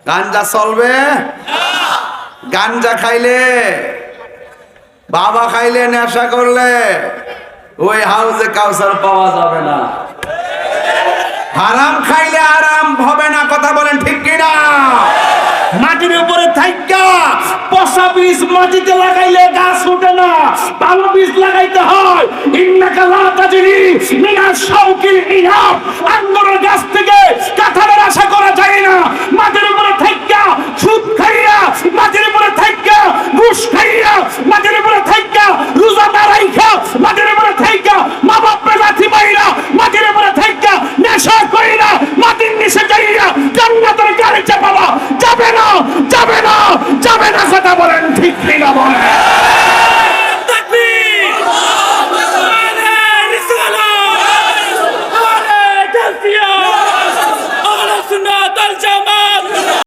গাঞ্জা চলবে? গাঞ্জা খাইলে, বাবা খাইলে, নেশা করলে ওই হাউজে কাউসার পাওয়া যাবে না। হারাম খাইলে আরাম হবে না, কথা বলেন ঠিক কিনা? মাটির উপরে থাইকা পচা বীজ মাটিতে লাগাইলে গাছ ওঠে না, ভালো বীজ লাগাইতে হয়। ইন্নাকা লা তাজরি মিনাশ শাওকিল ইনাব, আঙ্গুরের গাছ থেকে কাঁঠালের আশা করা যায় না। মাটির উপরে থাইকা সুদ খাইয়া, মাটির উপরে থাইকা ঘুষ খাইয়া, মাটির উপরে থাইকা রোজা না রাইখা, মাটির উপরে থাইকা মা বাপের লাথি মাইরা, মাটির উপরে থাইকা নেশা কইরা, মাটির নিচে যাইয়া জান্নাতের গাড়ি চাপাবা যাবে না, যাবে না, যাবে না, কথা বলেন ঠিক কিনা বলেন?